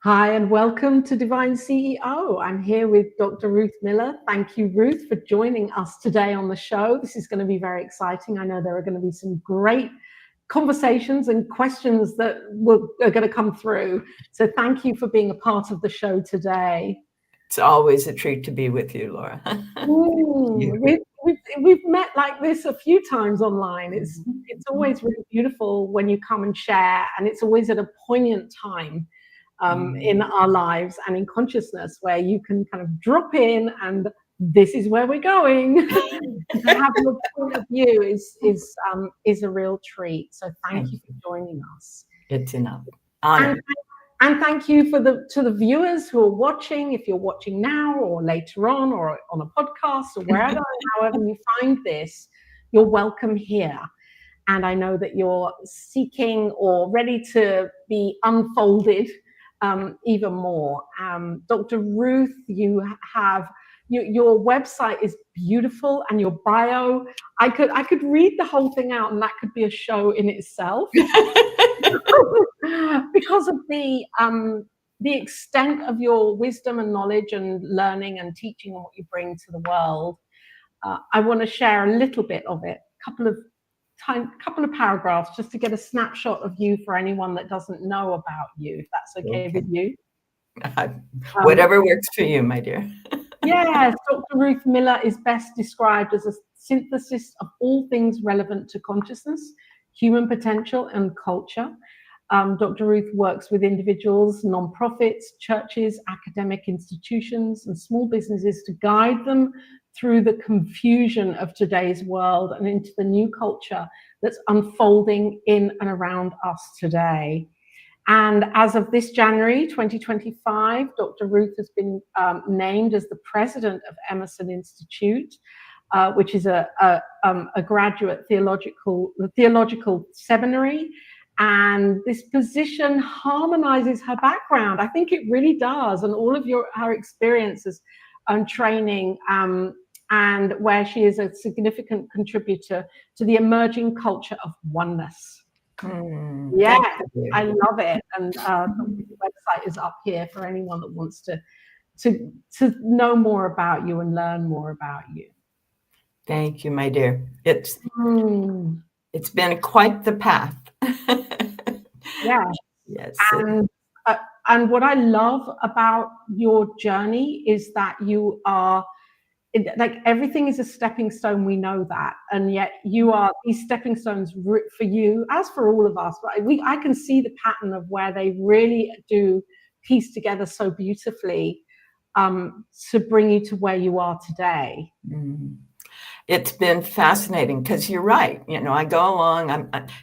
Hi, and welcome to Divine CEO. I'm here with Dr. Ruth Miller. Thank you, Ruth, for joining us today on the show. This is going to be very exciting. I know there are going to be some great conversations and questions that are going to come through. So thank you for being a part of the show today. It's always a treat to be with you, Laura. We've met like this a few times online. It's always really beautiful when you come and share, and it's always at a poignant time in our lives and in consciousness where you can kind of drop in and this is where we're going. To have your point of view is a real treat. So thank you for joining us. It's enough. Honor. And thank you to the viewers who are watching, if you're watching now or later on or on a podcast or wherever, however you find this, you're welcome here. And I know that you're seeking or ready to be unfolded even more. Dr. Ruth, you have your website is beautiful, and your bio. I could read the whole thing out, and that could be a show in itself because of the extent of your wisdom and knowledge and learning and teaching and what you bring to the world. I want to share a little bit of it, couple of paragraphs, just to get a snapshot of you for anyone that doesn't know about you, if that's okay with you. Whatever works for you, my dear. Yes, Dr. Ruth Miller is best described as a synthesis of all things relevant to consciousness, human potential, and culture. Dr. Ruth works with individuals, nonprofits, churches, academic institutions, and small businesses to guide them through the confusion of today's world and into the new culture that's unfolding in and around us today. And as of this January 2025, Dr. Ruth has been named as the president of Emerson Institute, which is a graduate theological seminary. And this position harmonizes her background. I think it really does, and all of her experiences and training, and where she is a significant contributor to the emerging culture of oneness. Yeah, I love it. And the website is up here for anyone that wants to know more about you and learn more about you. Thank you, my dear. It's been quite the path. Yeah. Yes. And what I love about your journey is that you are, like, everything is a stepping stone, we know that, and yet you are these stepping stones for you, as for all of us, but I can see the pattern of where they really do piece together so beautifully to bring you to where you are today. It's been fascinating because you're right. You know, I go along,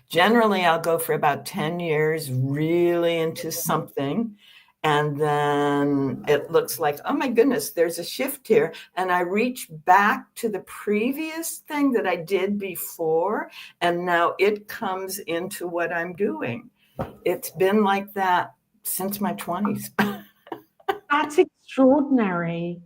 generally I'll go for about 10 years really into something. And then it looks like, oh my goodness, there's a shift here. And I reach back to the previous thing that I did before. And now it comes into what I'm doing. It's been like that since my 20s. That's extraordinary.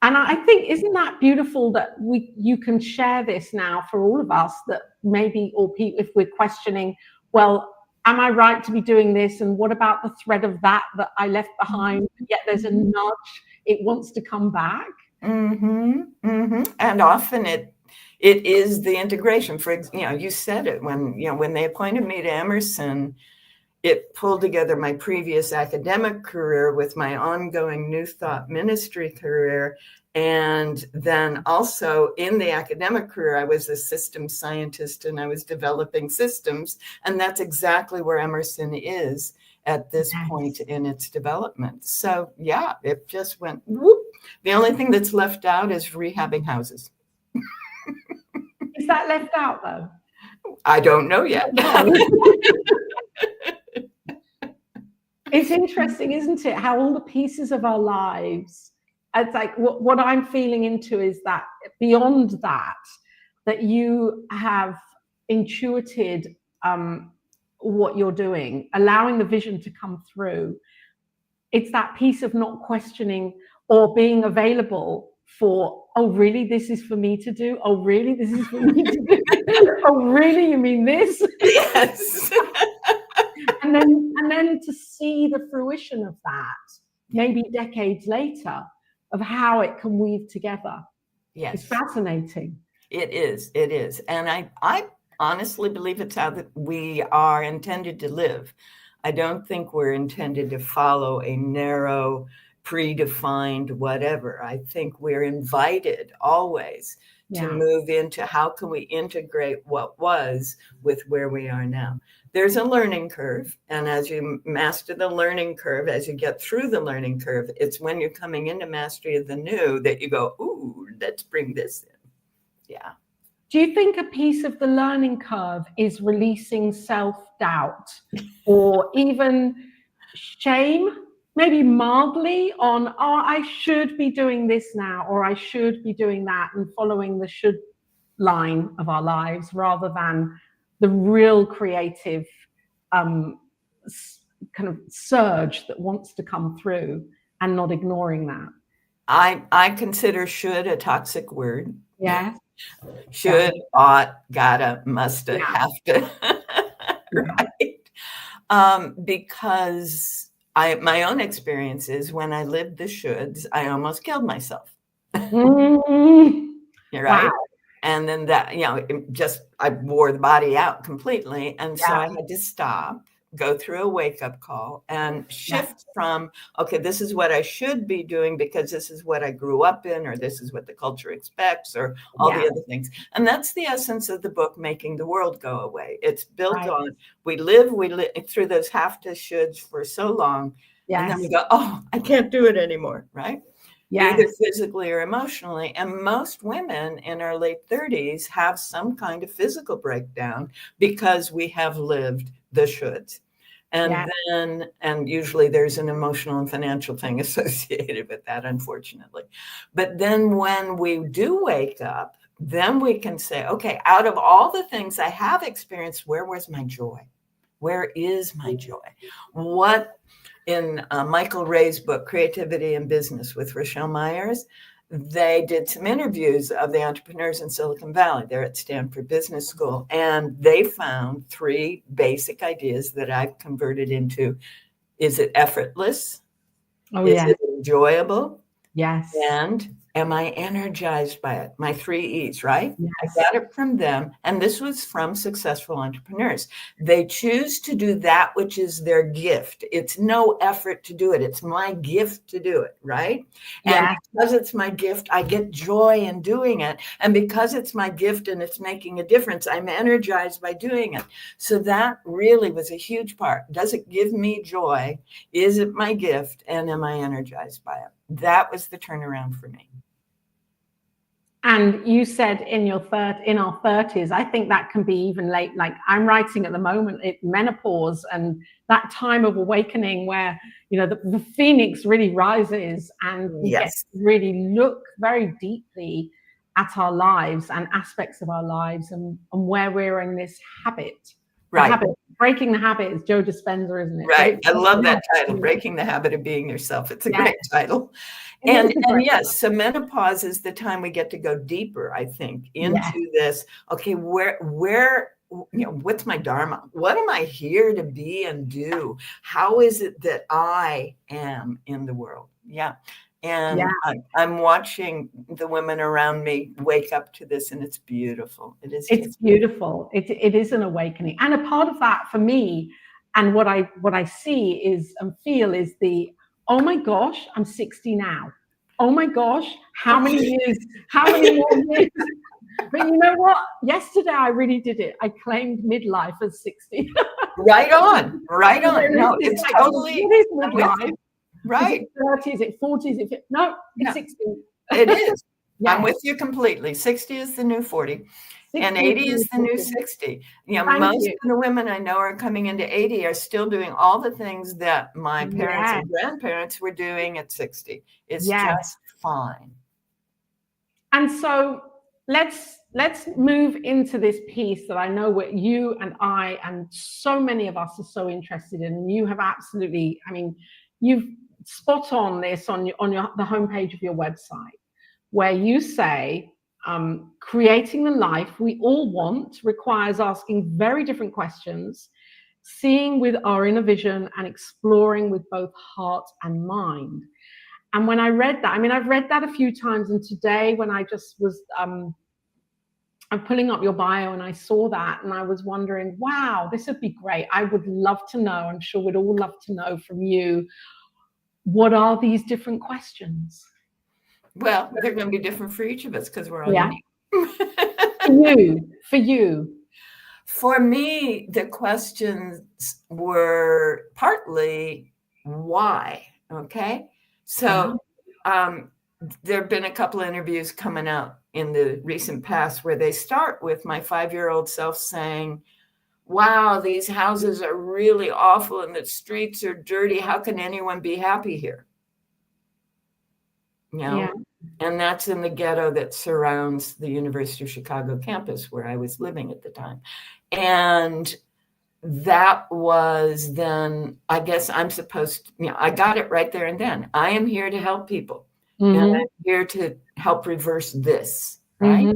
And I think, isn't that beautiful that you can share this now for all of us, that maybe, or people, if we're questioning, well, am I right to be doing this? And what about the thread of that I left behind? Yet there's a nudge, it wants to come back. And often it is the integration. For you said it when they appointed me to Emerson, it pulled together my previous academic career with my ongoing New Thought ministry career. And then also in the academic career, I was a systems scientist and I was developing systems. And that's exactly where Emerson is at this point in its development. So yeah, it just went whoop. The only thing that's left out is rehabbing houses. Is that left out though? I don't know yet. It's interesting, isn't it? How all the pieces of our lives, it's like what I'm feeling into is that beyond that you have intuited what you're doing, allowing the vision to come through. It's that piece of not questioning or being available for, oh, really, this is for me to do? Oh, really, this is for me to do? Oh, really, you mean this? Yes. and then to see the fruition of that, maybe decades later, of how it can weave together. Yes. It's fascinating. It is. And I honestly believe it's how that we are intended to live. I don't think we're intended to follow a narrow, predefined whatever. I think we're invited always to move into how can we integrate what was with where we are now. There's a learning curve. And as you master the learning curve, as you get through the learning curve, it's when you're coming into mastery of the new that you go, ooh, let's bring this in. Yeah. Do you think a piece of the learning curve is releasing self-doubt or even shame, maybe mildly, on, oh, I should be doing this now, or I should be doing that, and following the should line of our lives rather than the real creative kind of surge that wants to come through, and not ignoring that? I consider should a toxic word. Yeah. Should, ought, gotta, musta, have to. Right? Because my own experience is when I lived the shoulds, I almost killed myself. You're right. Wow. And then that, I wore the body out completely. And so I had to stop, go through a wake-up call and shift from, okay, this is what I should be doing because this is what I grew up in, or this is what the culture expects, or all the other things. And that's the essence of the book, Making the World Go Away. It's built on, we live through those have to shoulds for so long. And then we go, oh, I can't do it anymore, right? Either physically or emotionally. And most women in our late 30s have some kind of physical breakdown because we have lived the shoulds. And then usually there's an emotional and financial thing associated with that, unfortunately. But then when we do wake up, then we can say, okay, out of all the things I have experienced, where was my joy? Where is my joy? What in Michael Ray's book, Creativity in Business with Rochelle Myers, they did some interviews of the entrepreneurs in Silicon Valley. They're at Stanford Business School. And they found 3 basic ideas that I've converted into. Is it effortless? Is it enjoyable? Yes. And am I energized by it? My 3 E's, right? I got it from them. And this was from successful entrepreneurs. They choose to do that which is their gift. It's no effort to do it. It's my gift to do it, right? And because it's my gift, I get joy in doing it. And because it's my gift and it's making a difference, I'm energized by doing it. So that really was a huge part. Does it give me joy? Is it my gift? And am I energized by it? That was the turnaround for me. And you said in our 30s, I think that can be even late. Like I'm writing at the moment, menopause and that time of awakening where, the phoenix really rises and we get to really look very deeply at our lives and aspects of our lives and where we're in this habit. Right. Breaking the Habit is Joe Dispenza, isn't it? Right. I love that title, Breaking the Habit of Being Yourself. It's a great title. And yes, so menopause is the time we get to go deeper, I think, into this. Okay, where what's my dharma? What am I here to be and do? How is it that I am in the world? Yeah. And I'm watching the women around me wake up to this, and it's beautiful. It's beautiful. It is an awakening. And a part of that for me, and what I see is and feel is oh my gosh, I'm 60 now. Oh my gosh, how many years? How many more years? But you know what? Yesterday I really did it. I claimed midlife as 60. Right on. No, it's totally. It is midlife. Right. Is it 30? Is it 40? Is it no? It's 60. It is. I'm with you completely. 60 is the new 40. And 80 is the new 60. Most of the women I know are coming into 80 are still doing all the things that my parents and grandparents were doing at 60. It's just fine. And so let's move into this piece that I know what you and I and so many of us are so interested in. And you have absolutely, you've spot on this on the homepage of your website, where you say creating the life we all want requires asking very different questions, seeing with our inner vision and exploring with both heart and mind. And when I read that, I mean, I've read that a few times, and today when I just was I'm pulling up your bio and I saw that, and I was wondering, wow, this would be great. I would love to know, I'm sure we'd all love to know from you, what are these different questions? Well, they're going to be different for each of us because we're all unique. For you. For me, the questions were partly why, okay? So there have been a couple of interviews coming out in the recent past where they start with my 5-year-old self saying, wow, these houses are really awful and the streets are dirty. How can anyone be happy here? You know? Yeah. And that's in the ghetto that surrounds the University of Chicago campus where I was living at the time. And that was then, I guess I'm supposed to, you know, I got it right there and then. I am here to help people. And I'm here to help reverse this, right?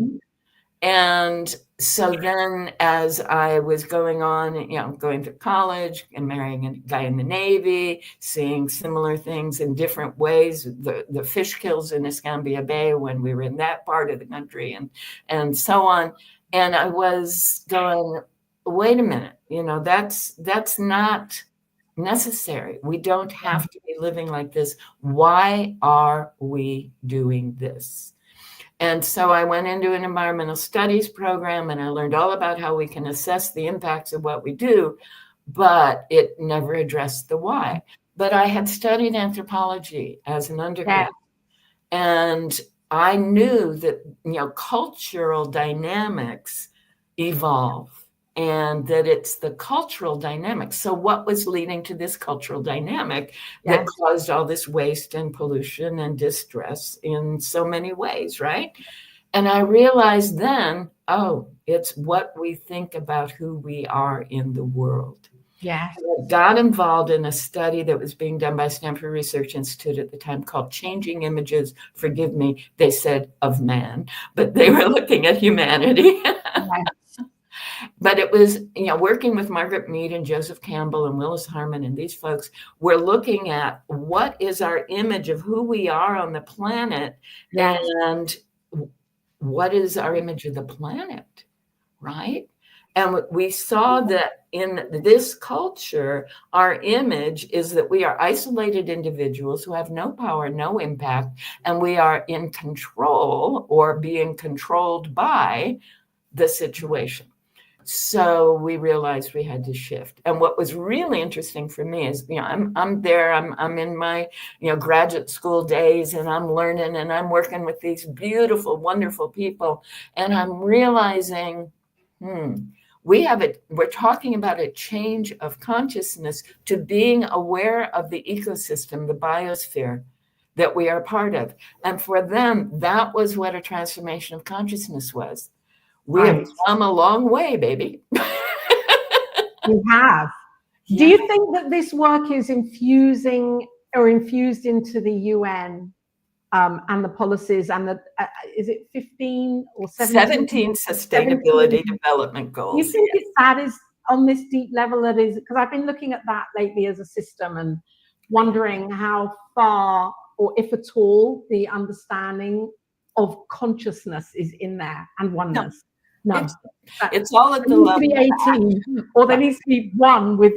And so then as I was going on, you know, going to college and marrying a guy in the Navy, seeing similar things in different ways, the fish kills in Escambia Bay when we were in that part of the country and so on. And I was going, wait a minute, you know, that's not necessary. We don't have to be living like this. Why are we doing this? And so I went into an environmental studies program and I learned all about how we can assess the impacts of what we do, but it never addressed the why. But I had studied anthropology as an undergrad, and I knew that, you know, cultural dynamics evolve, and that it's the cultural dynamics. So what was leading to this cultural dynamic that caused all this waste and pollution and distress in so many ways, right? And I realized then, oh, it's what we think about who we are in the world. Yeah. I got involved in a study that was being done by Stanford Research Institute at the time called Changing Images, forgive me, they said of man, but they were looking at humanity. But it was, you know, working with Margaret Mead and Joseph Campbell and Willis Harman and these folks, we're looking at what is our image of who we are on the planet and what is our image of the planet, right? And we saw that in this culture, our image is that we are isolated individuals who have no power, no impact, and we are in control or being controlled by the situation. So we realized we had to shift. And what was really interesting for me is, you know, I'm in my, you know, graduate school days, and I'm learning and I'm working with these beautiful, wonderful people. And I'm realizing, we're talking about a change of consciousness to being aware of the ecosystem, the biosphere that we are part of. And for them, that was what a transformation of consciousness was. We have come a long way, baby. We have. Do you think that this work is infused into the UN and the policies and the, is it 15 or 17 sustainability development goals? You think that is on this deep level that is, because I've been looking at that lately as a system and wondering how far, or if at all, the understanding of consciousness is in there and oneness. No. It's all at the level of 18, or there needs to be one with,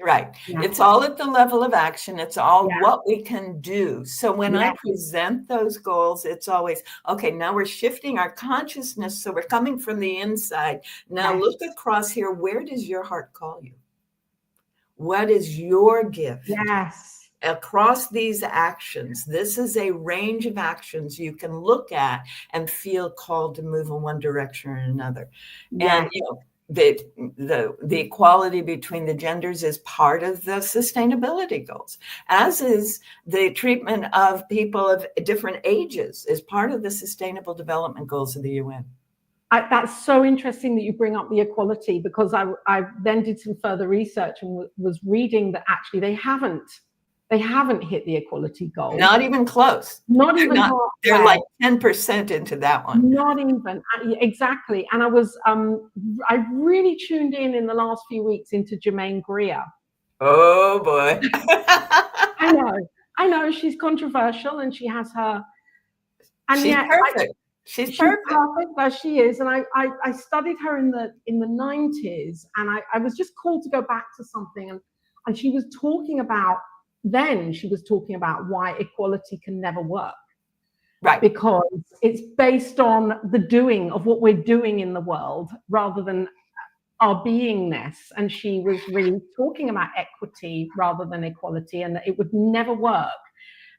Right. It's all at the level of action. It's all what we can do. So when I present those goals, it's always, okay, now we're shifting our consciousness. So we're coming from the inside. Now look across here. Where does your heart call you? What is your gift? Yes. Across these actions, this is a range of actions you can look at and feel called to move in one direction or another. And you know, the equality between the genders is part of the sustainability goals, as is the treatment of people of different ages is part of the sustainable development goals of the UN. That's so interesting that you bring up the equality, because I then did some further research and was reading that actually they haven't they haven't hit the equality goal. Not even close. Not even halfway. They're like 10% into that one. Not even, exactly. And I was, I really tuned in the last few weeks into Jermaine Greer. Oh boy. I know she's controversial and she has her, and she's perfect. She's perfect as she is. And I studied her in the 90s, and I was just called to go back to something, and she was talking about why equality can never work. Right. Because it's based on the doing of what we're doing in the world rather than our beingness. And she was really talking about equity rather than equality, and that it would never work.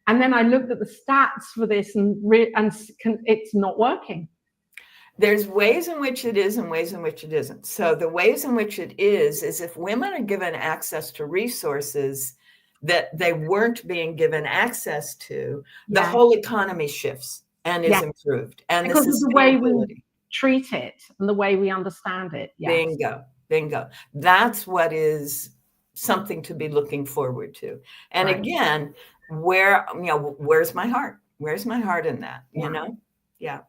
And then I looked at the stats for this, and it's not working. There's ways in which it is and ways in which it isn't. So the ways in which it is if women are given access to resources that they weren't being given access to, the whole economy shifts and is improved. And because of the way we treat it and the way we understand it. Yes. Bingo. That's what is something to be looking forward to. And again, where's my heart? Where's my heart in that? You know? Yeah.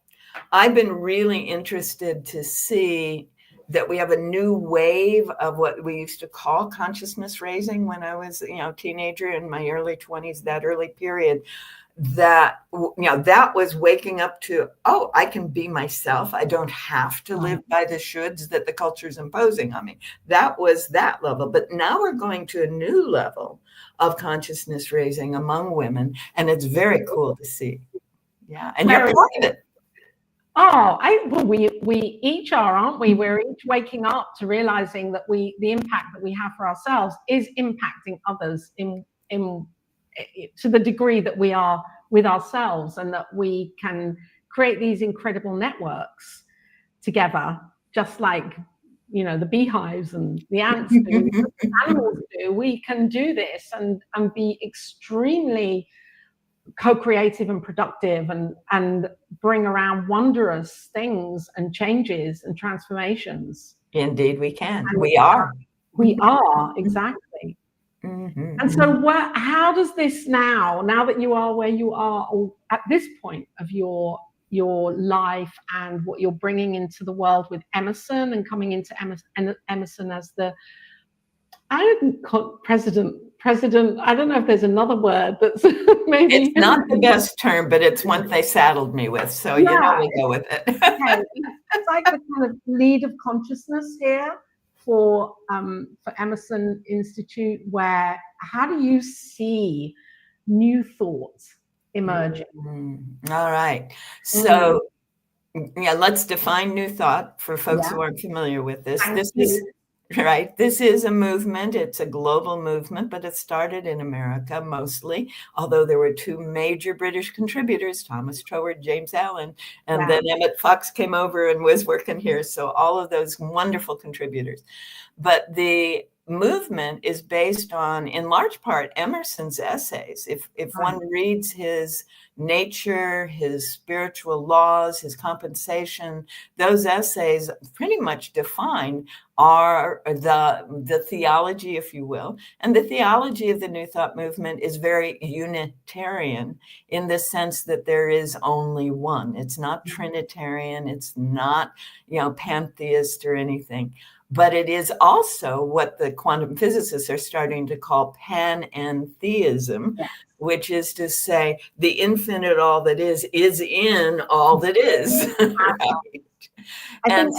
I've been really interested to see that we have a new wave of what we used to call consciousness raising when I was, teenager in my early 20s, that early period, that was waking up to, I can be myself. I don't have to live by the shoulds that the culture's imposing on me. That was that level. But now we're going to a new level of consciousness raising among women. And it's very cool to see. Yeah. And you're part of it. We each are, aren't we? We're each waking up to realizing that the impact that we have for ourselves is impacting others to the degree that we are with ourselves, and that we can create these incredible networks together, just like the beehives and the ants do, the animals do. We can do this and be extremely co-creative and productive and bring around wondrous things and changes and transformations. Indeed we can. We are exactly. And so how does this now that you are where you are, or at this point of your life and what you're bringing into the world with Emerson and coming into Emerson as the president, I don't know if there's another word that's maybe. It's not the best term, but it's one they saddled me with. So, we'll go with it. It's like the kind of lead of consciousness here for Emerson Institute, where how do you see new thoughts emerging? All right. So, let's define new thought for folks who aren't familiar with this. This is a movement. It's a global movement, but it started in America mostly, although there were two major British contributors, Thomas Troward, James Allen, and then Emmett Fox came over and was working here. So all of those wonderful contributors. But the movement is based on, in large part, Emerson's essays. If one reads his nature, his spiritual laws, his compensation, those essays pretty much define the theology, if you will. And the theology of the New Thought movement is very Unitarian in the sense that there is only one. It's not Trinitarian. It's not, pantheist or anything. But it is also what the quantum physicists are starting to call panentheism, which is to say the infinite all that is in all that is. Right? I think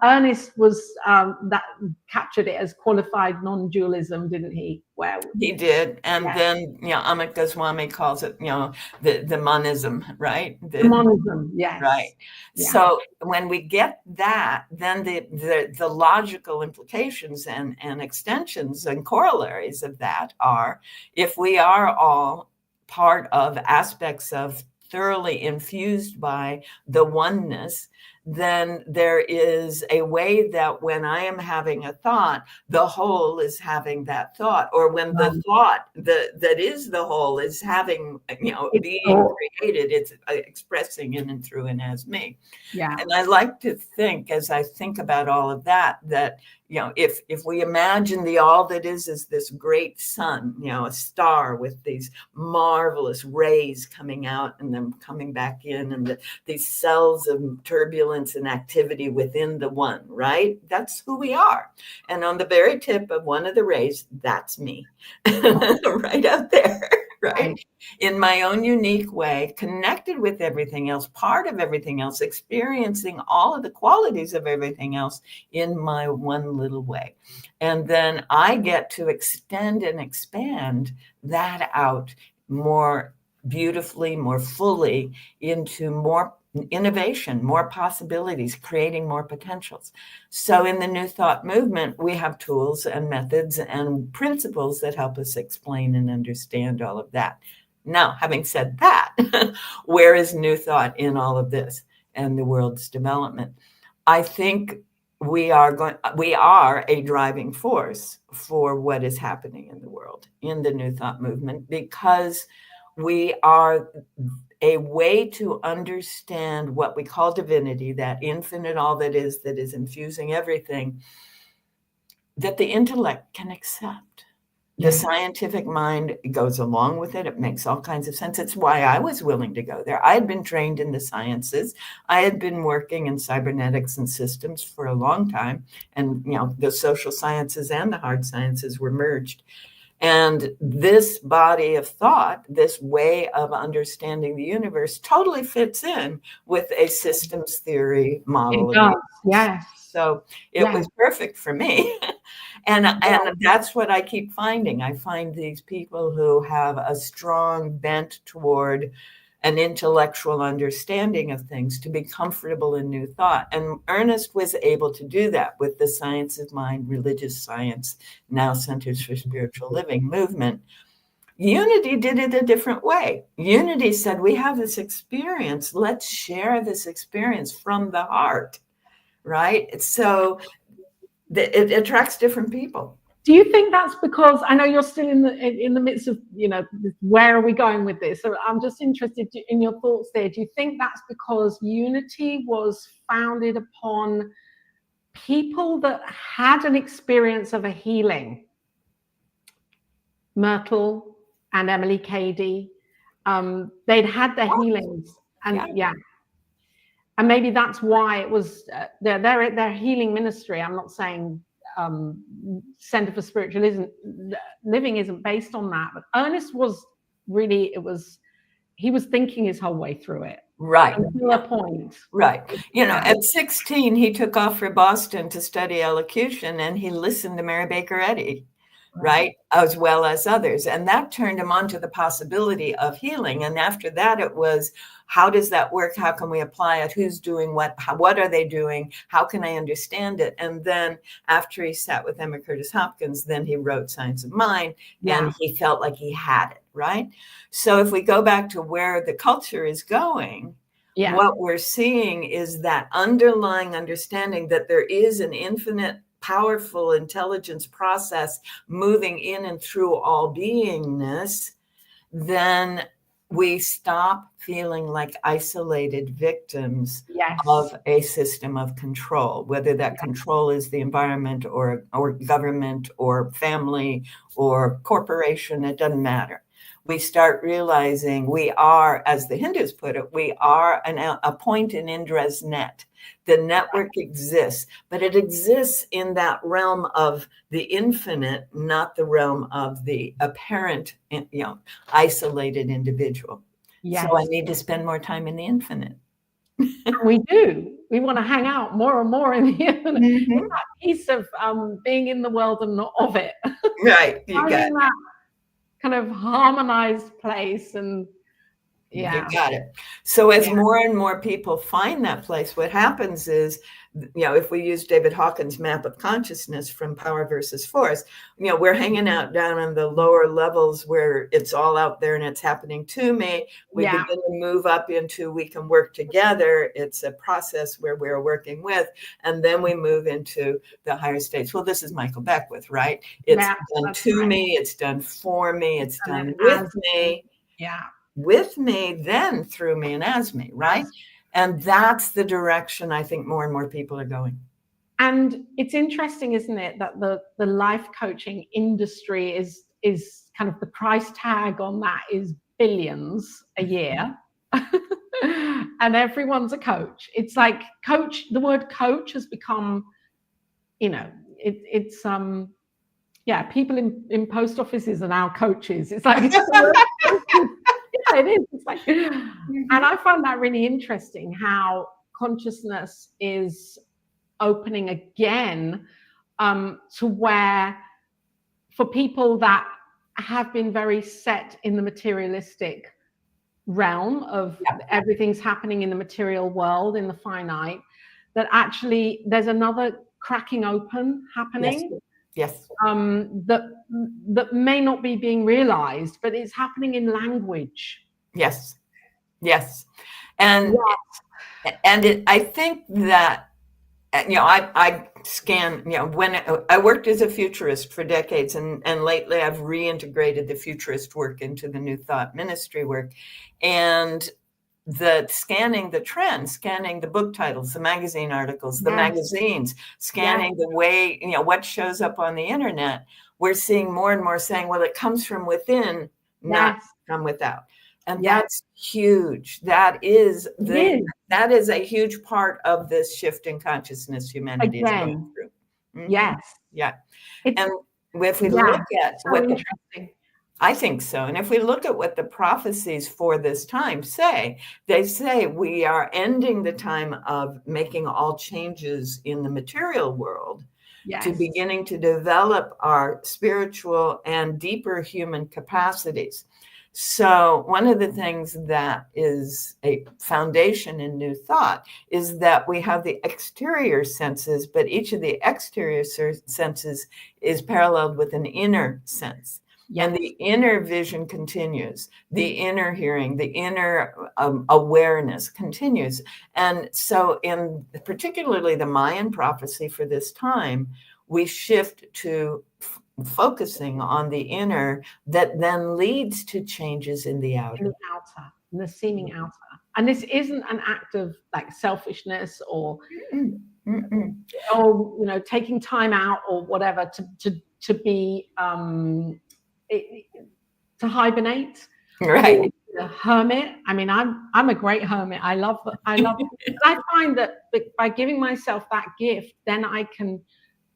Ernest was that captured it as qualified non-dualism, didn't he? Well, he did, and then Amit Goswami calls it the monism, right? The monism, yes, right. Yeah. So when we get that, then the logical implications and extensions and corollaries of that are, if we are all part of aspects of thoroughly infused by the oneness, then there is a way that when I am having a thought, the whole is having that thought, or when the thought that is the whole is having, being created, it's expressing in and through and as me. Yeah. And I like to think, as I think about all of that if we imagine the all that is this great sun, a star with these marvelous rays coming out and then coming back in, and these cells of turbulence and activity within the one, right? That's who we are. And on the very tip of one of the rays, that's me, right out there. Right? In my own unique way, connected with everything else, part of everything else, experiencing all of the qualities of everything else in my one little way. And then I get to extend and expand that out more beautifully, more fully, into more innovation, more possibilities, creating more potentials. So in the New Thought movement, we have tools and methods and principles that help us explain and understand all of that. Now, having said that, where is New Thought in all of this and the world's development? I think we are a driving force for what is happening in the world, in the New Thought movement, because we are a way to understand what we call divinity, that infinite all that is infusing everything, that the intellect can accept. The scientific mind goes along with it. It makes all kinds of sense. It's why I was willing to go there. I had been trained in the sciences. I had been working in cybernetics and systems for a long time. And, the social sciences and the hard sciences were merged. And this body of thought, this way of understanding the universe, totally fits in with a systems theory model. It does, yes. So it was perfect for me. And that's what I keep finding. I find these people who have a strong bent toward an intellectual understanding of things to be comfortable in New Thought. And Ernest was able to do that with the Science of Mind, Religious Science, now Centers for Spiritual Living movement. Unity did it a different way. Unity said, we have this experience. Let's share this experience from the heart, right? So it attracts different people. Do you think that's because, I know you're still in the midst of, where are we going with this? So I'm just interested in your thoughts there. Do you think that's because unity was founded upon people that had an experience of a healing? Myrtle and Emily Cady, they'd had their healings, and and maybe that's why it was their healing ministry. I'm not saying Center for Spiritual Living isn't based on that, but Ernest was really, he was thinking his whole way through it. Right. Until a point. Right. At 16, he took off for Boston to study elocution, and he listened to Mary Baker Eddy, right? As well as others. And that turned him on to the possibility of healing. And after that, it was, how does that work? How can we apply it? Who's doing what? What are they doing? How can I understand it? And then after he sat with Emma Curtis Hopkins, then he wrote Science of Mind, and he felt like he had it, right? So if we go back to where the culture is going, what we're seeing is that underlying understanding that there is an infinite, powerful intelligence process moving in and through all beingness, then we stop feeling like isolated victims of a system of control, whether that control is the environment or government or family or corporation, it doesn't matter. We start realizing we are, as the Hindus put it, we are a point in Indra's net. The network exists, but it exists in that realm of the infinite, not the realm of the apparent, isolated individual. So I need to spend more time in the infinite. We do. We want to hang out more and more in the infinite. Mm-hmm. That piece of being in the world and not of it. Right. You got that kind of harmonized place, and you got it. So as more and more people find that place, what happens is, if we use David Hawkins' map of consciousness from Power versus Force, we're hanging out down in the lower levels where it's all out there and it's happening to me. We begin to move up into we can work together. It's a process where we're working with, and then we move into the higher states. Well, this is Michael Beckwith, right? It's done to me. It's done for me. It's done with me. With me, then through me and as me, right? And that's the direction I think more and more people are going. And it's interesting, isn't it, that the life coaching industry is kind of, the price tag on that is billions a year. And everyone's a coach. It's like coach, the word coach has become, you know, it's yeah, people in post offices are now coaches. It's like yeah, it is. It's like, and I find that really interesting, how consciousness is opening again, to where, for people that have been very set in the materialistic realm of everything's happening in the material world, in the finite, that actually there's another cracking open happening. Yes. That may not be being realized, but it's happening in language. Yes. And I think that, you know, I scan, you know, when I worked as a futurist for decades, and lately I've reintegrated the futurist work into the New Thought ministry work, and the scanning the trends, scanning the book titles, the magazine articles, the magazines, scanning the way, you know, what shows up on the internet, we're seeing more and more saying, well, it comes from within, not from without. And that's huge. That is a huge part of this shift in consciousness humanity is going through. Yes. Yeah. And if we look at what I think so. And if we look at what the prophecies for this time say, they say we are ending the time of making all changes in the material world to beginning to develop our spiritual and deeper human capacities. So one of the things that is a foundation in New Thought is that we have the exterior senses, but each of the exterior senses is paralleled with an inner sense. And the inner vision continues, the inner hearing, the inner awareness continues. And so in particularly the Mayan prophecy for this time, we shift to focusing on the inner, that then leads to changes in the outer. In the seeming outer. And this isn't an act of like selfishness or you know, taking time out or whatever to be to hibernate, right? A hermit. I mean, I'm a great hermit. I love it. I find that by giving myself that gift, then I can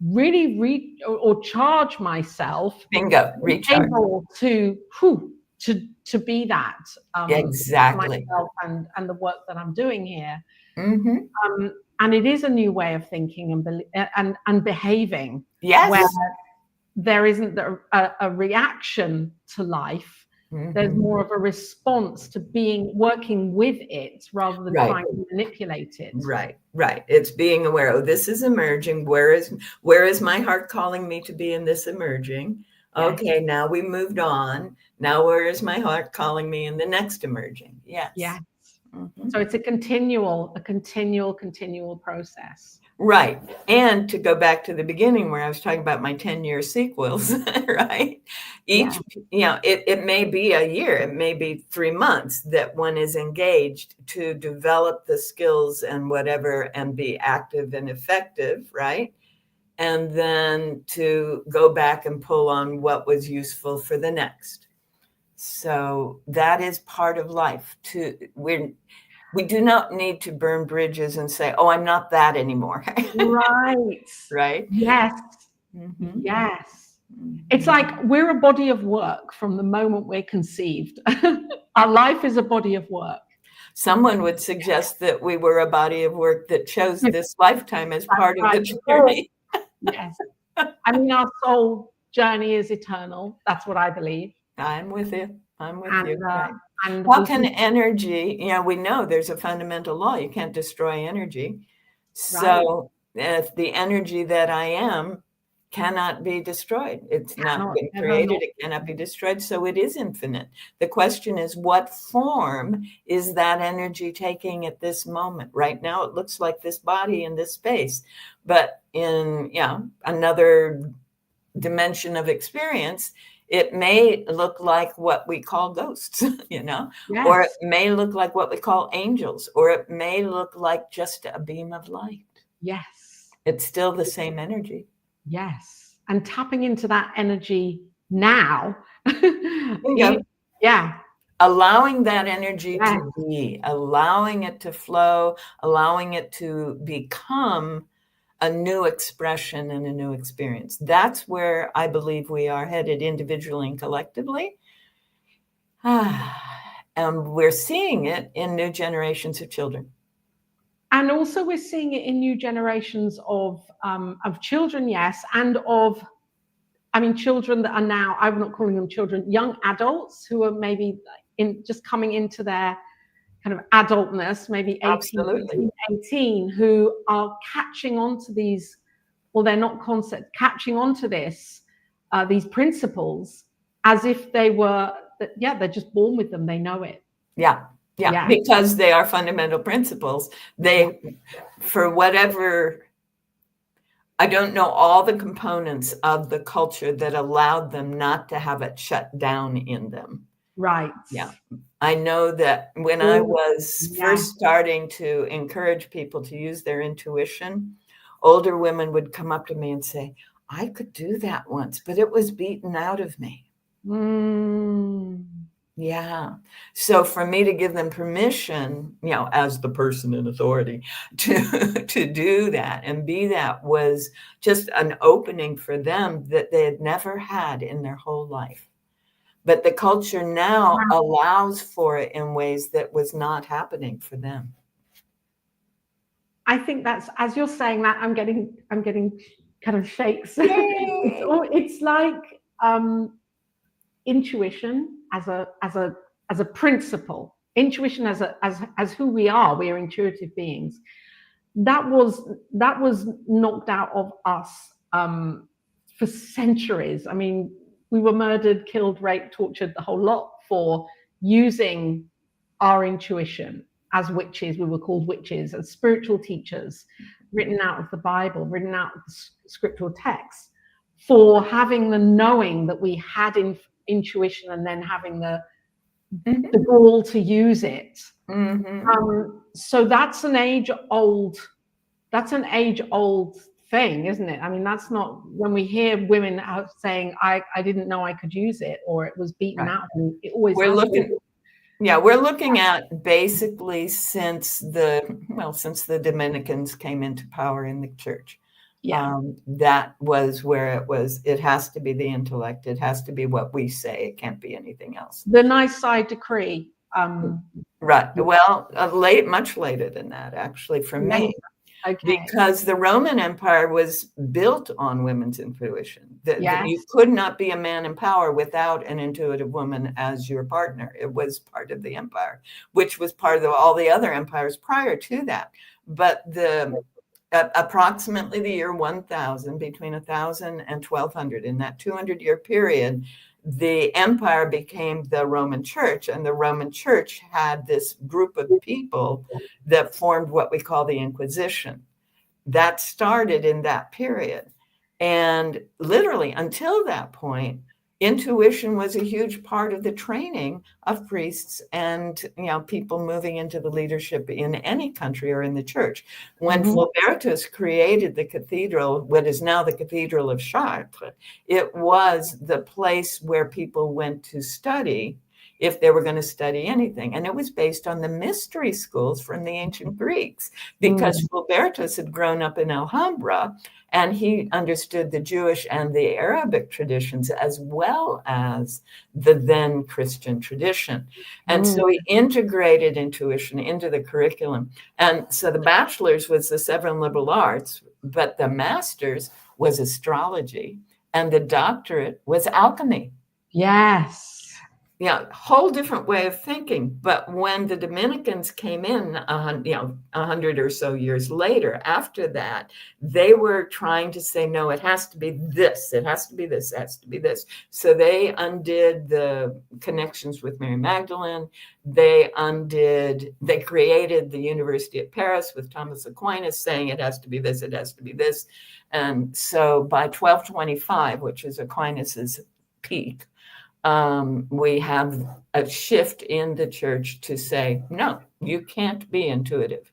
really or charge myself. Bingo, recharge. Able to be that exactly myself and the work that I'm doing here. And it is a new way of thinking and behaving. Yes. Where there isn't a reaction to life. There's more of a response to working with it rather than trying to manipulate it. Right. It's being aware, oh, this is emerging. Where is my heart calling me to be in this emerging? Okay, now we moved on. Now where is my heart calling me in the next emerging? Yes. So it's a continual process. Right. And to go back to the beginning where I was talking about my 10-year sequels, right? Each, you know, it may be a year, it may be 3 months that one is engaged to develop the skills and whatever and be active and effective, right? And then to go back and pull on what was useful for the next. So that is part of life. We do not need to burn bridges and say, oh, I'm not that anymore. Right? Yes. Yes. It's like we're a body of work from the moment we're conceived. Our life is a body of work. Someone would suggest that we were a body of work that chose this lifetime as part of the journey. Yes. I mean, our soul journey is eternal. That's what I believe. I'm with you. Right. And how can energy, you know, we know there's a fundamental law. You can't destroy energy. So if the energy that I am cannot be destroyed, it's not been created, it cannot be destroyed. So it is infinite. The question is, what form is that energy taking at this moment? Right now, it looks like this body in this space. But in another dimension of experience, it may look like what we call ghosts, you know, or it may look like what we call angels, or it may look like just a beam of light. Yes. It's still the same energy. Yes. And tapping into that energy now. Yeah. Allowing that energy Yes. to be, allowing it to flow, allowing it to become a new expression and a new experience. That's where I believe we are headed individually and collectively. And we're seeing it in new generations of children. And also we're seeing it in new generations of children, yes, and of, I mean, children that are now, I'm not calling them children, young adults who are maybe just coming into their kind of adultness, maybe 18, who are catching on to these, well, they're not concepts, catching on to these principles as if they were, they're just born with them, they know it. Yeah, because they are fundamental principles. They, for whatever, I don't know all the components of the culture that allowed them not to have it shut down in them. Right. Yeah. I know that when I was first starting to encourage people to use their intuition, older women would come up to me and say, I could do that once, but it was beaten out of me. Yeah. So for me to give them permission, as the person in authority to do that and be that was just an opening for them that they had never had in their whole life. But the culture now allows for it in ways that was not happening for them. I think that's, as you're saying that, I'm getting kind of shakes. It's like intuition as a principle, intuition as who we are. We are intuitive beings. That was knocked out of us for centuries. I mean, we were murdered, killed, raped, tortured, the whole lot for using our intuition as witches. We were called witches, as spiritual teachers, written out of the Bible, written out of the scriptural text, for having the knowing that we had intuition and then having the gall to use it. So that's an age-old thing, isn't it? I mean, that's not, when we hear women out saying, I didn't know I could use it, or it was beaten out. It always we're looking at basically since the Dominicans came into power in the church. That was where it has to be the intellect. It has to be what we say. It can't be anything else. The Nicene Decree. Right. Well, much later than that, actually, for me. Okay. Because the Roman Empire was built on women's intuition. You could not be a man in power without an intuitive woman as your partner. It was part of the empire, which was part of all the other empires prior to that. But approximately the year 1000, between 1000 and 1200, in that 200-year period, the empire became the Roman Church, and the Roman Church had this group of people that formed what we call the Inquisition. That started in that period. And literally until that point, intuition was a huge part of the training of priests and people moving into the leadership in any country or in the church. When Fulbertus created the cathedral, what is now the Cathedral of Chartres, it was the place where people went to study if they were going to study anything. And it was based on the mystery schools from the ancient Greeks, because Fulbertus had grown up in Alhambra, and he understood the Jewish and the Arabic traditions as well as the then Christian tradition. And so he integrated intuition into the curriculum. And so the bachelor's was the 7 liberal arts, but the master's was astrology, and the doctorate was alchemy. Yes. Whole different way of thinking. But when the Dominicans came in, 100 or so years later, after that, they were trying to say, no, it has to be this, it has to be this, it has to be this. So they undid the connections with Mary Magdalene. They created the University of Paris with Thomas Aquinas saying it has to be this, it has to be this. And so by 1225, which is Aquinas's peak, we have a shift in the church to say, no, you can't be intuitive.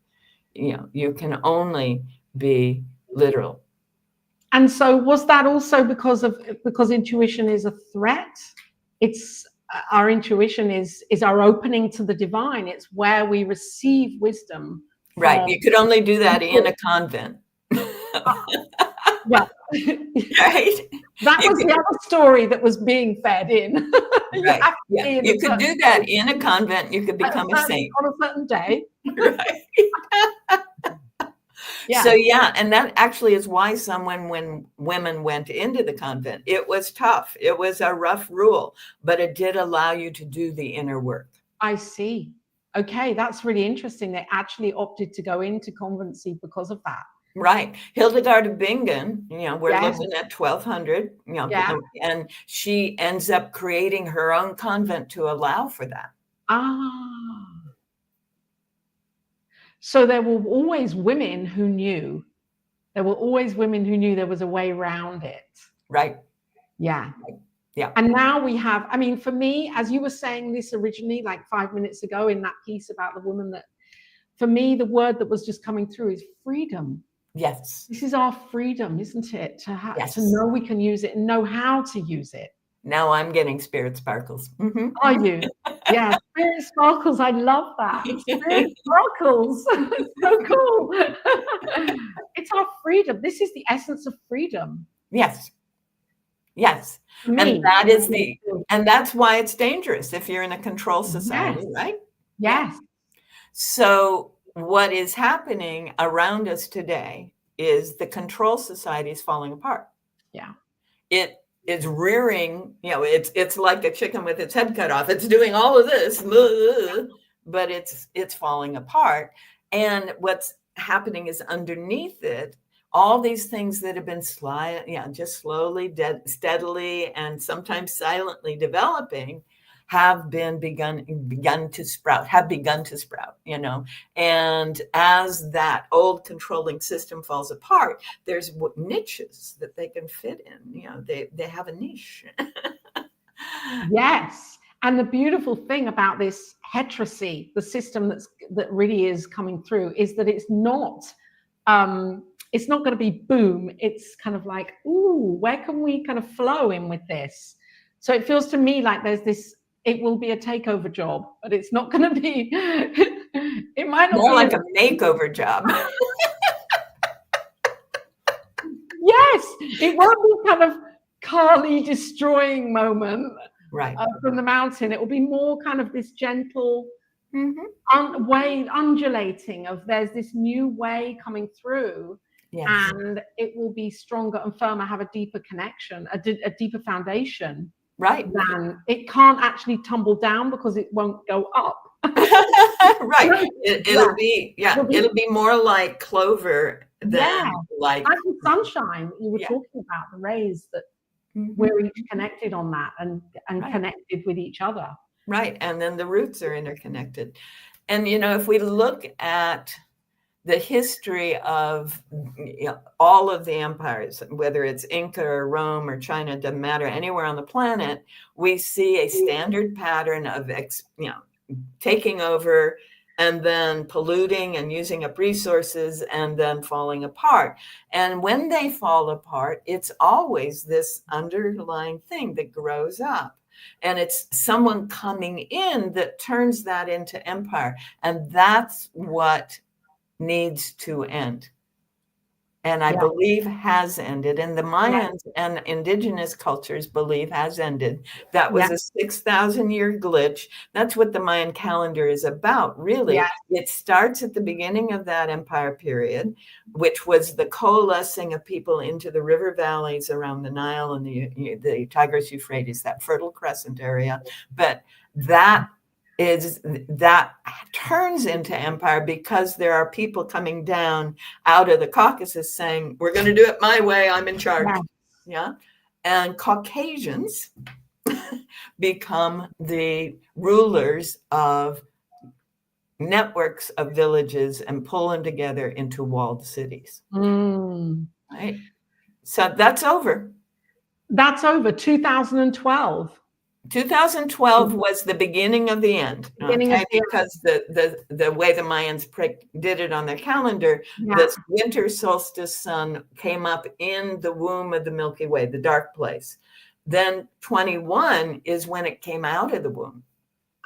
You can only be Literal. And so was that also because intuition is a threat? It's our intuition is our opening to the divine. It's where we receive wisdom. Right. You could only do that in a convent. Well, right. That was the other story that was being fed in. Right. You could do that in a convent. You could become a saint on a certain day. Right. Yeah. So and that actually is why when women went into the convent, it was tough. It was a rough rule, but it did allow you to do the inner work. I see. Okay, that's really interesting. They actually opted to go into convency because of that. Right. Hildegard of Bingen, we're looking at 1200, and she ends up creating her own convent to allow for that. So there were always women who knew. There were always women who knew there was a way around it. Right. Yeah. Yeah. And now we have, I mean, for me, as you were saying this originally, like 5 minutes ago in that piece about the woman, that for me, the word that was just coming through is freedom. Yes. This is our freedom, isn't it? To know we can use it and know how to use it. Now I'm getting spirit sparkles. Mm-hmm. Are you? Yeah, spirit sparkles. I love that. Spirit sparkles. It's so cool. It's our freedom. This is the essence of freedom. Yes. Yes. And that is and that's why it's dangerous if you're in a control society, right? Yes. So what is happening around us today is the control society is falling apart. Yeah. It is rearing, it's like a chicken with its head cut off. It's doing all of this, but it's falling apart. And what's happening is underneath it, all these things that have been just slowly, steadily, and sometimes silently developing have begun to sprout, and as that old controlling system falls apart, there's niches that they can fit in, they have a niche. Yes. And the beautiful thing about this heterocy, the system that really is coming through, is that it's not going to be boom. It's kind of like, ooh, where can we kind of flow in with this? So it feels to me like there's this, it will be a takeover job, but it's not going to be, it might not more be like a makeover job. Yes, it won't be kind of Kali destroying moment right from the mountain. It will be more kind of this gentle way, undulating of there's this new way coming through. Yes. And it will be stronger and firmer, have a deeper connection, a deeper foundation. Right. Then it can't actually tumble down because it won't go up. Right. It'll be more like clover than like the sunshine you were talking about, the rays that we're each connected on that and connected with each other. Right. And then the roots are interconnected. And, if we look at the history of all of the empires, whether it's Inca or Rome or China, doesn't matter, anywhere on the planet, we see a standard pattern of taking over and then polluting and using up resources and then falling apart. And when they fall apart, it's always this underlying thing that grows up. And it's someone coming in that turns that into empire. And that's what needs to end. And I believe has ended. And the Mayans and indigenous cultures believe has ended. That was a 6,000-year glitch. That's what the Mayan calendar is about, really. It starts at the beginning of that empire period, which was the coalescing of people into the river valleys around the Nile and the Tigris Euphrates, that Fertile Crescent area. But that turns into empire because there are people coming down out of the Caucasus saying, we're going to do it my way, I'm in charge. And Caucasians become the rulers of networks of villages and pull them together into walled cities. Right. So that's over. 2012. 2012 was the beginning of the end, because the way the Mayans did it on their calendar, the winter solstice sun came up in the womb of the Milky Way, the dark place. Then 21 is when it came out of the womb.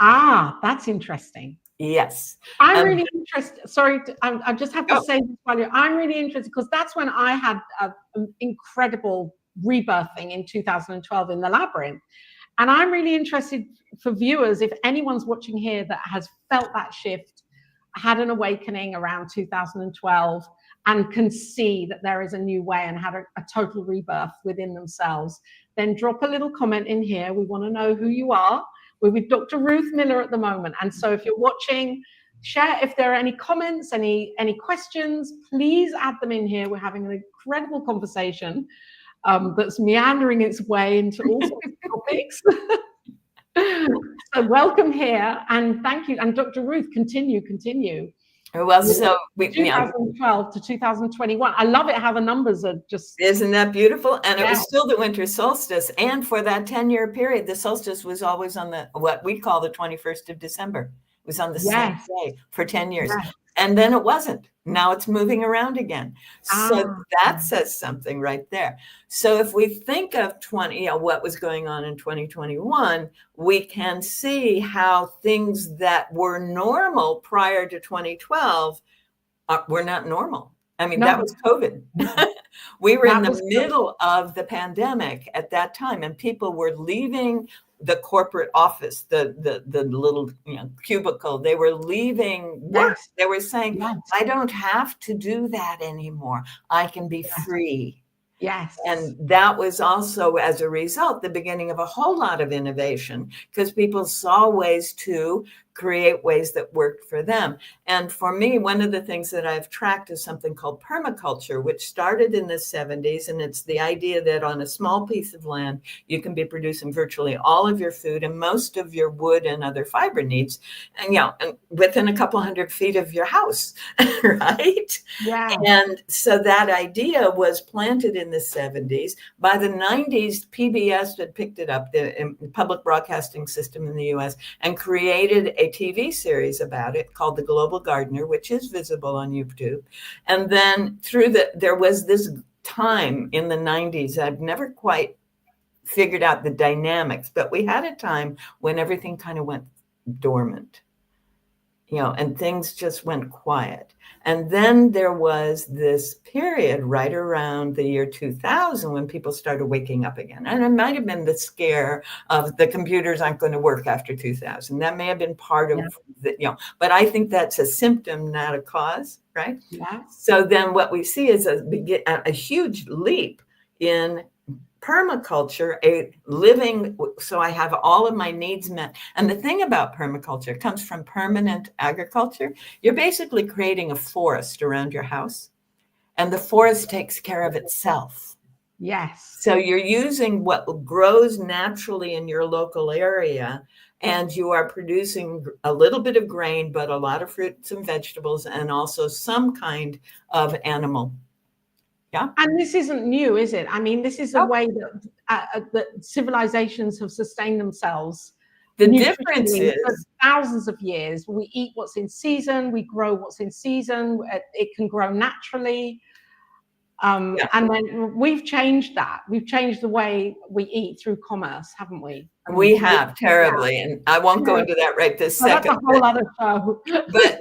Ah, that's interesting. Yes. I'm really interested. Sorry, I just have to say this while I'm really interested, because that's when I had an incredible rebirthing in 2012 in the labyrinth. And I'm really interested for viewers, if anyone's watching here that has felt that shift, had an awakening around 2012, and can see that there is a new way and had a total rebirth within themselves, then drop a little comment in here. We want to know who you are. We're with Dr. Ruth Miller at the moment. And so if you're watching, share if there are any comments, any questions, please add them in here. We're having an incredible conversation that's meandering its way into all sorts of topics. So welcome here, and thank you. And Dr. Ruth, continue. Well, so 2012 to 2021. I love it how the numbers are just... Isn't that beautiful? And it was still the winter solstice. And for that 10-year period, the solstice was always on what we call the 21st of December. It was on the same day for 10 years. Yes. And then it wasn't. Now it's moving around again. So that says something right there. So if we think of what was going on in 2021, we can see how things that were normal prior to 2012 were not normal. I mean, that was COVID. We were in the middle of the pandemic at that time, and people were leaving the corporate office, the little cubicle. They were leaving work. Yes. They were saying, yes, I don't have to do that anymore. I can be free. Yes. And that was also, as a result, the beginning of a whole lot of innovation, because people saw ways to create ways that worked for them. And for me, one of the things that I've tracked is something called permaculture, which started in the 70s. And it's the idea that on a small piece of land, you can be producing virtually all of your food and most of your wood and other fiber needs, and and within a couple 100 feet of your house, right? Yeah. And so that idea was planted in the 70s. By the 90s, PBS had picked it up, the public broadcasting system in the US, and created a TV series about it called The Global Gardener, which is visible on YouTube. And then there was this time in the 90s, I've never quite figured out the dynamics, but we had a time when everything kind of went dormant, and things just went quiet. And then there was this period right around the year 2000 when people started waking up again. And it might have been the scare of the computers aren't going to work after 2000. That may have been part of but I think that's a symptom, not a cause, right? Yeah. So then what we see is a huge leap in permaculture, so I have all of my needs met. And the thing about permaculture comes from permanent agriculture. You're basically creating a forest around your house, and the forest takes care of itself. Yes. So you're using what grows naturally in your local area, and you are producing a little bit of grain, but a lot of fruits and vegetables, and also some kind of animal. Yeah. And this isn't new, is it? I mean, this is a way that civilizations have sustained themselves. The difference is for thousands of years. We eat what's in season. We grow what's in season. It can grow naturally. And then we've changed that. We've changed the way we eat through commerce, haven't we? We have terribly, and I won't go into that right this second. That's a whole other show. But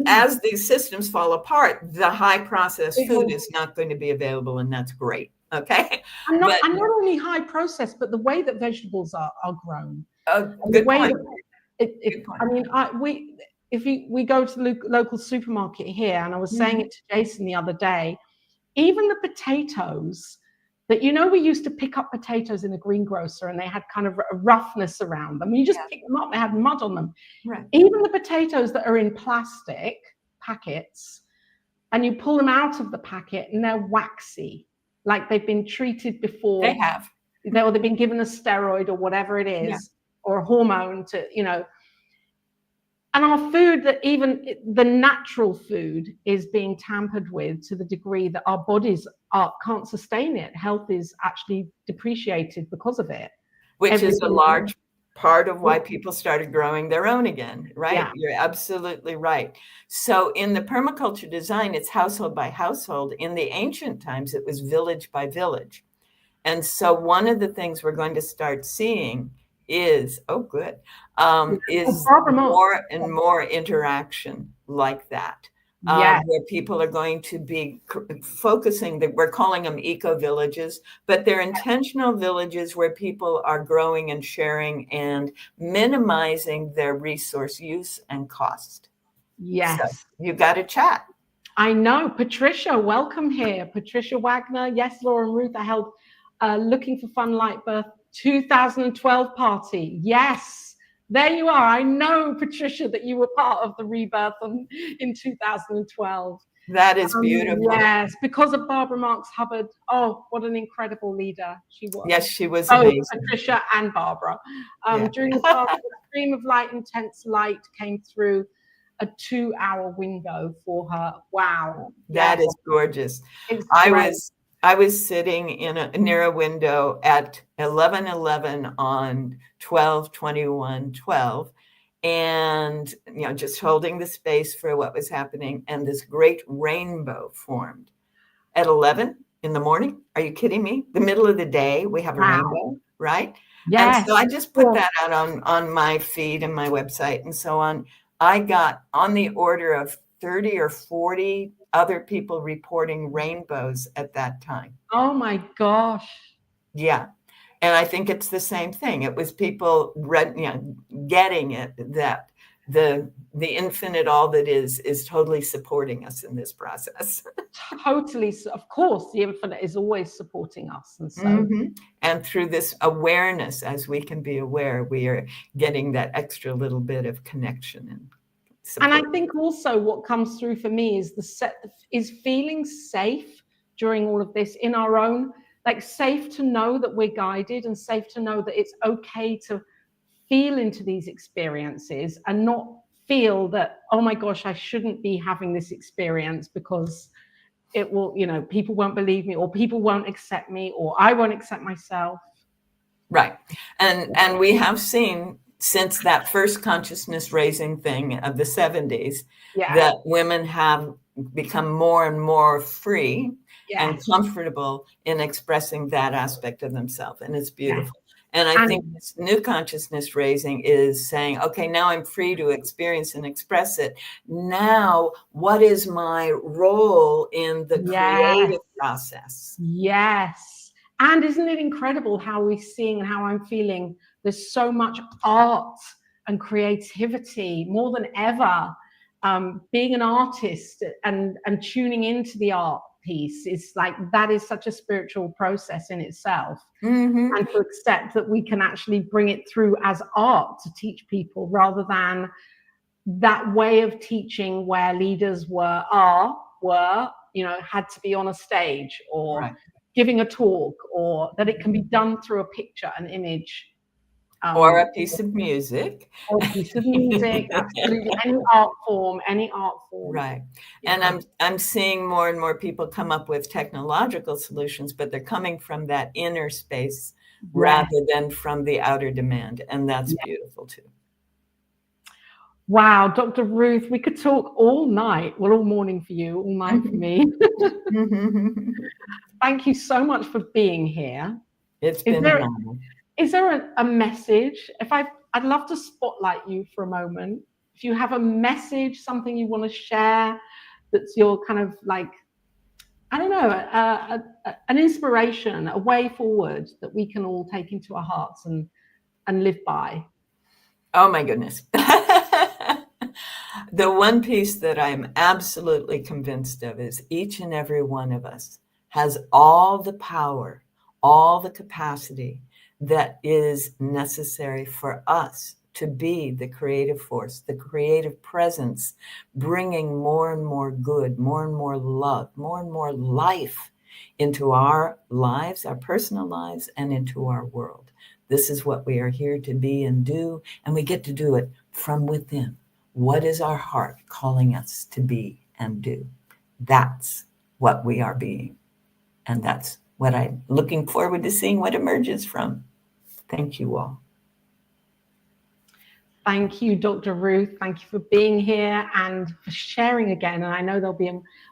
as these systems fall apart, the high processed food is not going to be available, and that's great. Okay. And not only high processed, but the way that vegetables are grown. Good point. I mean, we go to the local supermarket here, and I was saying it to Jason the other day. Even the potatoes that, we used to pick up potatoes in a greengrocer, and they had kind of a roughness around them. You just pick them up, they had mud on them. Right. Even the potatoes that are in plastic packets, and you pull them out of the packet and they're waxy, like they've been treated before. They have. Or they've been given a steroid or whatever it is, or a hormone to, And our food, that even the natural food, is being tampered with to the degree that our bodies can't sustain it. Health is actually depreciated because of it. Which is a large part of why people started growing their own again, right? Yeah. You're absolutely right. So in the permaculture design, it's household by household. In the ancient times, it was village by village. And so one of the things we're going to start seeing is, is more and more interaction like that. Where people are going to be focusing, that we're calling them eco-villages, but they're intentional villages where people are growing and sharing and minimizing their resource use and cost. Yes. So you got to chat. I know. Patricia, welcome here. Patricia Wagner. Yes, Laura and Ruth, I held Looking for Fun Light Birth 2012 party. Yes. There you are. I know, Patricia, that you were part of the rebirth in 2012. That is beautiful. Yes, because of Barbara Marx Hubbard. Oh, what an incredible leader she was. Yes, she was amazing. Patricia and Barbara. During the party, a stream of light, intense light came through a 2-hour window for her. Wow. That is gorgeous. I was sitting near a window at 11:11 on 12/21/12, and just holding the space for what was happening, and this great rainbow formed at 11 in the morning. Are you kidding me? The middle of the day, we have a rainbow, right? Yes. And so I just put that out on my feed and my website and so on. I got on the order of 30 or 40 other people reporting rainbows at that time. Oh my gosh. Yeah. And I think it's the same thing. It was people getting it, that the infinite, all that is totally supporting us in this process. Totally. Of course, the infinite is always supporting us. And so, and through this awareness, as we can be aware, we are getting that extra little bit of connection and support. And I think also what comes through for me is feeling safe during all of this in our own, like safe to know that we're guided and safe to know that it's okay to feel into these experiences and not feel that, oh my gosh, I shouldn't be having this experience because it will, people won't believe me, or people won't accept me, or I won't accept myself. Right. And we have seen since that first consciousness raising thing of the 70s, that women have become more and more free and comfortable in expressing that aspect of themselves. And it's beautiful. And I think this new consciousness raising is saying, okay, now I'm free to experience and express it. Now, what is my role in the creative process? Yes. And isn't it incredible how we're seeing and how I'm feeling? There's so much art and creativity more than ever. Being an artist and tuning into the art piece is like, that is such a spiritual process in itself. And to accept that we can actually bring it through as art to teach people, rather than that way of teaching where leaders had to be on a stage or giving a talk, or that it can be done through a picture, an image. Or a piece of music. Or a piece of music, absolutely. Any art form. Right. And I'm seeing more and more people come up with technological solutions, but they're coming from that inner space rather than from the outer demand. And that's beautiful too. Wow, Dr. Ruth, we could talk all night. Well, all morning for you, all night for me. Thank you so much for being here. It's been an honor. Is there a message? I'd love to spotlight you for a moment. If you have a message, something you want to share, that's your kind of like, I don't know, an inspiration, a way forward that we can all take into our hearts and live by. Oh my goodness. The one piece that I'm absolutely convinced of is each and every one of us has all the power, all the capacity that is necessary for us to be the creative force, the creative presence, bringing more and more good, more and more love, more and more life into our lives, our personal lives, and into our world. This is what we are here to be and do, and we get to do it from within. What is our heart calling us to be and do? That's what we are being. And that's what I'm looking forward to seeing what emerges from. Thank you all. Thank you, Dr. Ruth. Thank you for being here and for sharing again. And I know there'll be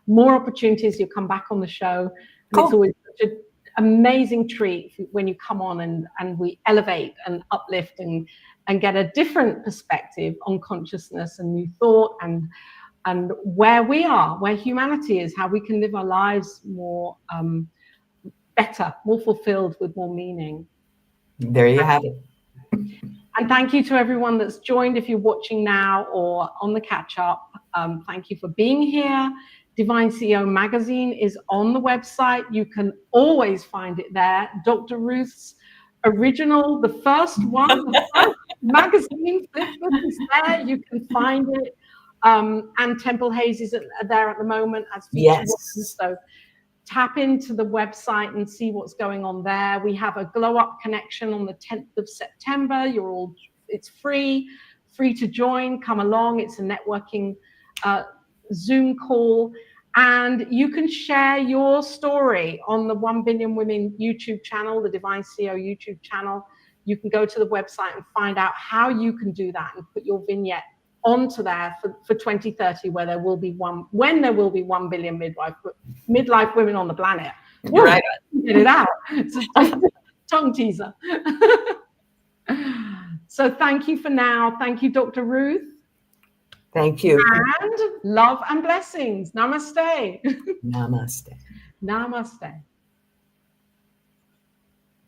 more opportunities. You'll come back on the show. And Cool. It's always such an amazing treat when you come on and we elevate and uplift and get a different perspective on consciousness and new thought and where we are, where humanity is, how we can live our lives more better, more fulfilled, with more meaning. There you have it. And thank you to everyone that's joined. If you're watching now or on the catch up, thank you for being here. Divine CEO magazine is on the website. You can always find it there. Dr. Ruth's original, the first one, the first magazine flipbook is there. You can find it. And Temple Hazes are there at the moment as featured ones. So tap into the website and see what's going on there. We have a Glow Up Connection on the 10th of September. It's free to join. Come along. It's a networking Zoom call. And you can share your story on the 1 Billion Women YouTube channel, the Divine CEO YouTube channel. You can go to the website and find out how you can do that and put your vignette onto there for 2030, when there will be 1 billion midlife women on the planet. Woo, right. Get it out. It's a tongue teaser. So thank you for now. Thank you, Dr. Ruth. Thank you. And love and blessings. Namaste. Namaste. Namaste.